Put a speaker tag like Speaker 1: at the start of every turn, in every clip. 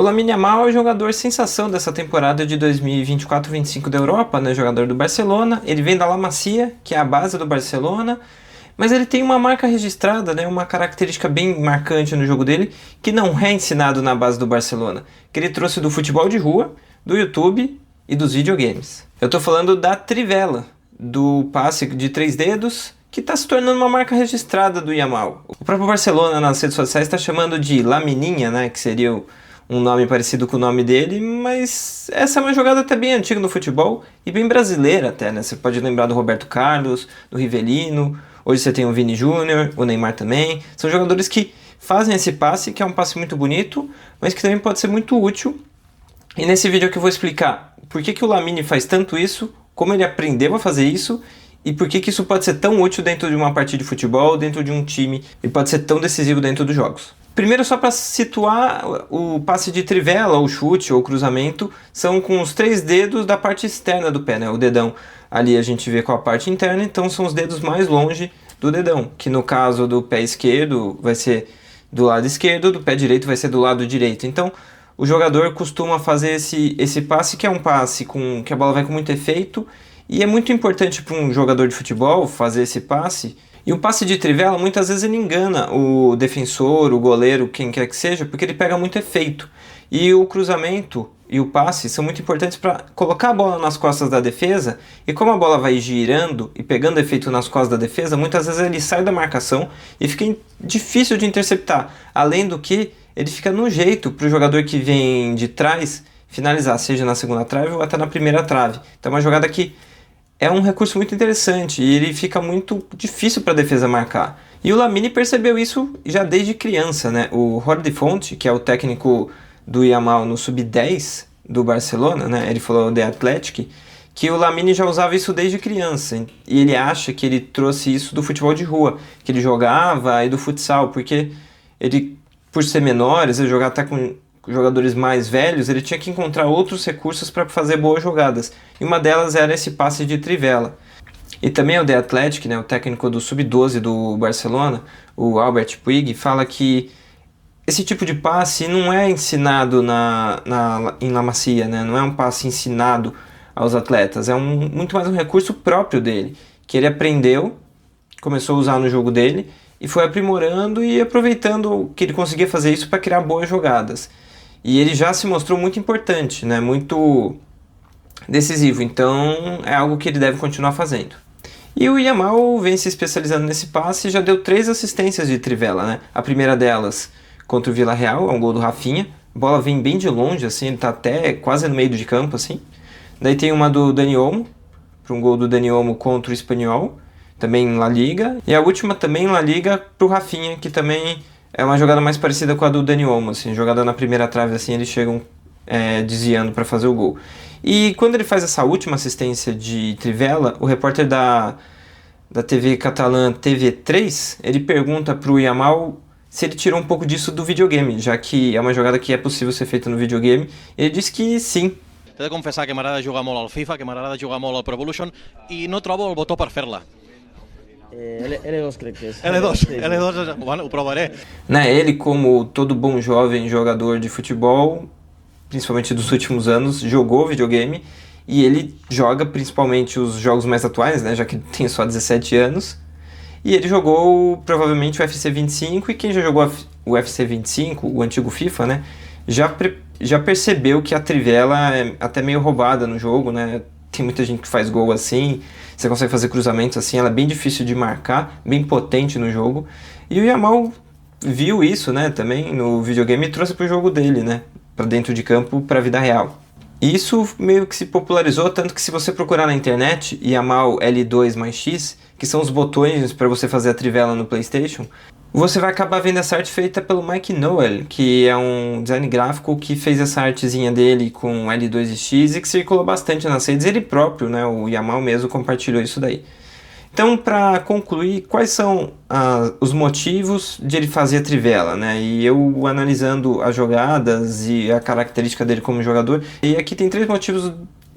Speaker 1: O Lamine Yamal é o jogador sensação dessa temporada de 2024-25 da Europa, né? Jogador do Barcelona. Ele vem da La Masia, que é a base do Barcelona, mas ele tem uma marca registrada, né? Uma característica bem marcante no jogo dele, que não é ensinado na base do Barcelona, que ele trouxe do futebol de rua, do YouTube e dos videogames. Eu tô falando da trivela, do passe de 3 dedos, que está se tornando uma marca registrada do Yamal. O próprio Barcelona nas redes sociais está chamando de Lamininha, né? Que seria um nome parecido com o nome dele, mas essa é uma jogada até bem antiga no futebol e bem brasileira até, né? Você pode lembrar do Roberto Carlos, do Rivelino, hoje você tem o Vini Júnior, o Neymar também. São jogadores que fazem esse passe, que é um passe muito bonito, mas que também pode ser muito útil. E nesse vídeo aqui eu vou explicar por que o Lamine faz tanto isso, como ele aprendeu a fazer isso e por que isso pode ser tão útil dentro de uma partida de futebol, dentro de um time, e pode ser tão decisivo dentro dos jogos. Primeiro, só para situar, o passe de trivela, ou chute, ou cruzamento, são com os 3 dedos da parte externa do pé, né? O dedão ali a gente vê com a parte interna, então são os dedos mais longe do dedão, que no caso do pé esquerdo vai ser do lado esquerdo, do pé direito vai ser do lado direito. Então, o jogador costuma fazer esse passe, que é um passe que a bola vai com muito efeito, e é muito importante para um jogador de futebol fazer esse passe. E o passe de trivela, muitas vezes ele engana o defensor, o goleiro, quem quer que seja, porque ele pega muito efeito. E o cruzamento e o passe são muito importantes para colocar a bola nas costas da defesa, e como a bola vai girando e pegando efeito nas costas da defesa, muitas vezes ele sai da marcação e fica difícil de interceptar. Além do que, ele fica no jeito para o jogador que vem de trás finalizar, seja na segunda trave ou até na primeira trave. Então é uma jogada que é um recurso muito interessante e ele fica muito difícil para a defesa marcar. E o Lamine percebeu isso já desde criança, né? O Jordi de Fonte, que é o técnico do Yamal no Sub-10 do Barcelona, né? Ele falou The Athletic, que o Lamine já usava isso desde criança. E ele acha que ele trouxe isso do futebol de rua, que ele jogava, e do futsal, porque ele, por ser menores, ele jogava até com jogadores mais velhos, ele tinha que encontrar outros recursos para fazer boas jogadas. E uma delas era esse passe de trivela. E também o The Athletic, né, o técnico do Sub-12 do Barcelona, o Albert Puig, fala que esse tipo de passe não é ensinado em La Masia, né? Não é um passe ensinado aos atletas, é muito mais um recurso próprio dele, que ele aprendeu, começou a usar no jogo dele, e foi aprimorando e aproveitando que ele conseguia fazer isso para criar boas jogadas. E ele já se mostrou muito importante, né? Muito decisivo, então é algo que ele deve continuar fazendo. E o Yamal vem se especializando nesse passe e já deu 3 assistências de trivela, né? A primeira delas contra o Villarreal, é um gol do Rafinha, a bola vem bem de longe, assim, ele tá até quase no meio de campo, assim. Daí tem uma do Dani Olmo, para um gol do Dani Olmo contra o Espanyol, também em La Liga, e a última também em La Liga pro Rafinha, que também é uma jogada mais parecida com a do Dani Olmo, assim, jogada na primeira trave, assim, eles chegam desviando para fazer o gol. E quando ele faz essa última assistência de trivela, o repórter da TV catalã TV3, ele pergunta pro Yamal se ele tirou um pouco disso do videogame, já que é uma jogada que é possível ser feita no videogame. Ele diz que sim.
Speaker 2: T'he de confessar que m'agrada jugar molt al FIFA, que m'agrada jugar molt al Pro Evolution i no trobo el botó per fer-la.
Speaker 3: L2 crec que és.
Speaker 2: L2, bueno, ho provaré.
Speaker 1: Né, ele, como todo bom jovem jogador de futebol, principalmente dos últimos anos, jogou videogame, e ele joga principalmente os jogos mais atuais, né, já que ele tem só 17 anos, e ele jogou provavelmente o UFC 25, e quem já jogou o UFC 25, o antigo FIFA, né, já percebeu que a trivela é até meio roubada no jogo, né, tem muita gente que faz gol assim, você consegue fazer cruzamentos assim, ela é bem difícil de marcar, bem potente no jogo, e o Yamal viu isso, né, também no videogame e trouxe pro jogo dele, né, para dentro de campo, para a vida real. E isso meio que se popularizou, tanto que se você procurar na internet Yamal L2 mais X, que são os botões para você fazer a trivela no PlayStation, você vai acabar vendo essa arte feita pelo Mike Noel, que é um design gráfico que fez essa artezinha dele com L2 e X e que circulou bastante nas redes. Ele próprio, né, o Yamal mesmo, compartilhou isso daí. Então, para concluir, quais são os motivos de ele fazer a trivela, né? E eu analisando as jogadas e a característica dele como jogador, e aqui tem 3 motivos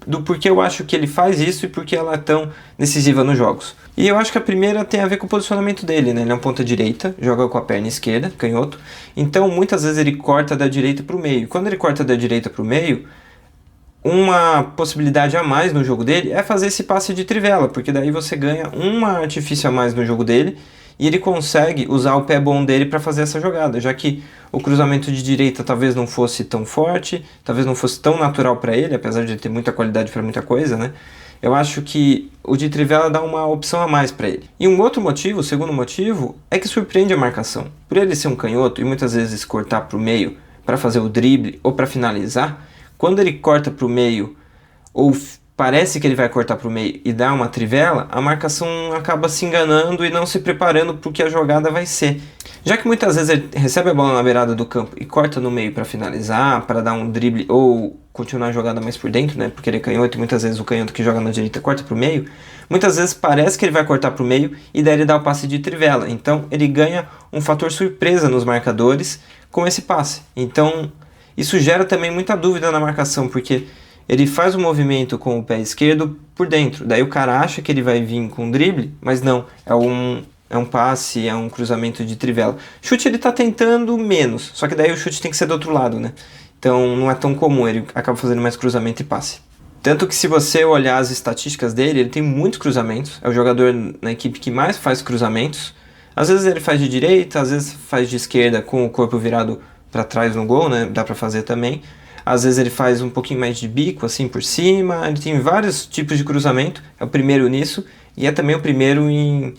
Speaker 1: do porquê eu acho que ele faz isso e porque ela é tão decisiva nos jogos. E eu acho que a primeira tem a ver com o posicionamento dele, né? Ele é um ponta direita, joga com a perna esquerda, canhoto. Então, muitas vezes ele corta da direita para o meio. Quando ele corta da direita para o meio, uma possibilidade a mais no jogo dele é fazer esse passe de trivela, porque daí você ganha um artifício a mais no jogo dele e ele consegue usar o pé bom dele para fazer essa jogada, já que o cruzamento de direita talvez não fosse tão forte, talvez não fosse tão natural para ele, apesar de ele ter muita qualidade para muita coisa, né? Eu acho que o de trivela dá uma opção a mais para ele. E um outro motivo, o segundo motivo, é que surpreende a marcação. Por ele ser um canhoto e muitas vezes cortar para o meio para fazer o drible ou para finalizar, quando ele corta para o meio ou parece que ele vai cortar para o meio e dá uma trivela, a marcação acaba se enganando e não se preparando para o que a jogada vai ser. Já que muitas vezes ele recebe a bola na beirada do campo e corta no meio para finalizar, para dar um drible ou continuar a jogada mais por dentro, né? Porque ele é canhoto e muitas vezes o canhoto que joga na direita corta para o meio. Muitas vezes parece que ele vai cortar para o meio e daí ele dá o passe de trivela. Então ele ganha um fator surpresa nos marcadores com esse passe. Então isso gera também muita dúvida na marcação, porque ele faz o movimento com o pé esquerdo por dentro. Daí o cara acha que ele vai vir com um drible, mas não. É um passe, é um cruzamento de trivela. Chute ele tá tentando menos, só que daí o chute tem que ser do outro lado, né? Então não é tão comum, ele acaba fazendo mais cruzamento e passe. Tanto que se você olhar as estatísticas dele, ele tem muitos cruzamentos. É o jogador na equipe que mais faz cruzamentos. Às vezes ele faz de direita, às vezes faz de esquerda com o corpo virado para trás no gol, né? Dá para fazer também. Às vezes ele faz um pouquinho mais de bico, assim, por cima. Ele tem vários tipos de cruzamento. É o primeiro nisso. E é também o primeiro em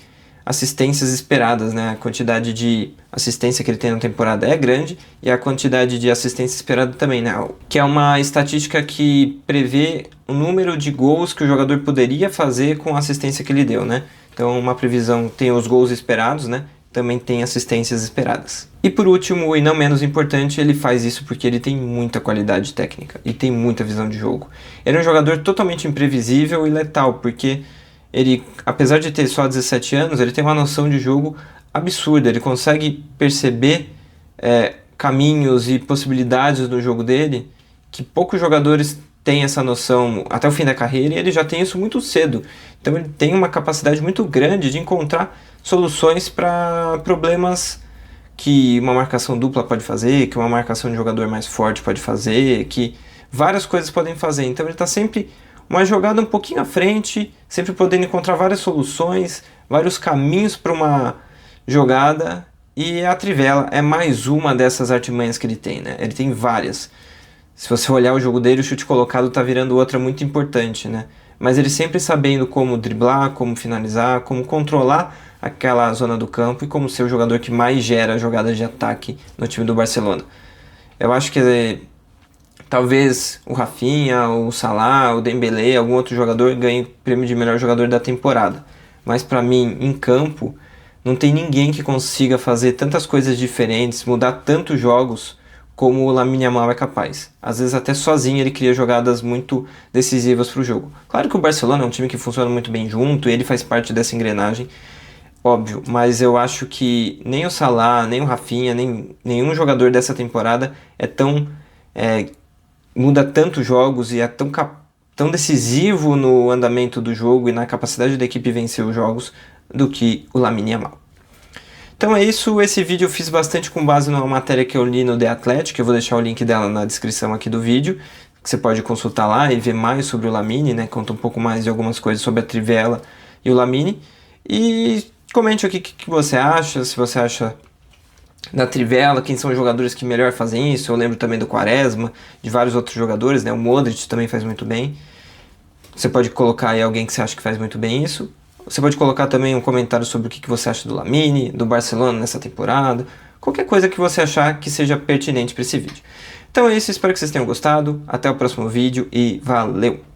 Speaker 1: assistências esperadas, né? A quantidade de assistência que ele tem na temporada é grande. E a quantidade de assistência esperada também, né? Que é uma estatística que prevê o número de gols que o jogador poderia fazer com a assistência que ele deu, né? Então, uma previsão tem os gols esperados, né? Também tem assistências esperadas. E por último, e não menos importante, ele faz isso porque ele tem muita qualidade técnica e tem muita visão de jogo. Ele é um jogador totalmente imprevisível e letal, porque ele, apesar de ter só 17 anos, ele tem uma noção de jogo absurda. Ele consegue perceber caminhos e possibilidades no jogo dele que poucos jogadores têm essa noção até o fim da carreira, e ele já tem isso muito cedo. Então ele tem uma capacidade muito grande de encontrar soluções para problemas que uma marcação dupla pode fazer, que uma marcação de jogador mais forte pode fazer, que várias coisas podem fazer. Então ele está sempre uma jogada um pouquinho à frente, sempre podendo encontrar várias soluções, vários caminhos para uma jogada, e a trivela é mais uma dessas artimanhas que ele tem, né? Ele tem várias. Se você olhar o jogo dele, o chute colocado está virando outra muito importante, né? Mas ele sempre sabendo como driblar, como finalizar, como controlar aquela zona do campo e como ser o jogador que mais gera jogadas de ataque no time do Barcelona. Eu acho que talvez o Rafinha, o Salah, o Dembélé, algum outro jogador ganhe o prêmio de melhor jogador da temporada. Mas para mim, em campo, não tem ninguém que consiga fazer tantas coisas diferentes, mudar tantos jogos como o Lamine Yamal é capaz. Às vezes até sozinho ele cria jogadas muito decisivas para o jogo. Claro que o Barcelona é um time que funciona muito bem junto, ele faz parte dessa engrenagem, óbvio, mas eu acho que nem o Salah, nem o Rafinha, nenhum jogador dessa temporada muda tanto jogos e é tão decisivo no andamento do jogo e na capacidade da equipe vencer os jogos do que o Lamine Yamal. Então é isso, esse vídeo eu fiz bastante com base numa matéria que eu li no The Athletic, eu vou deixar o link dela na descrição aqui do vídeo, que você pode consultar lá e ver mais sobre o Lamine, né? Conta um pouco mais de algumas coisas sobre a trivela e o Lamine. E comente aqui o que você acha, se você acha da trivela, quem são os jogadores que melhor fazem isso. Eu lembro também do Quaresma, de vários outros jogadores, né? O Modric também faz muito bem. Você pode colocar aí alguém que você acha que faz muito bem isso. Você pode colocar também um comentário sobre o que você acha do Lamine, do Barcelona nessa temporada, qualquer coisa que você achar que seja pertinente para esse vídeo. Então é isso, espero que vocês tenham gostado, até o próximo vídeo e valeu!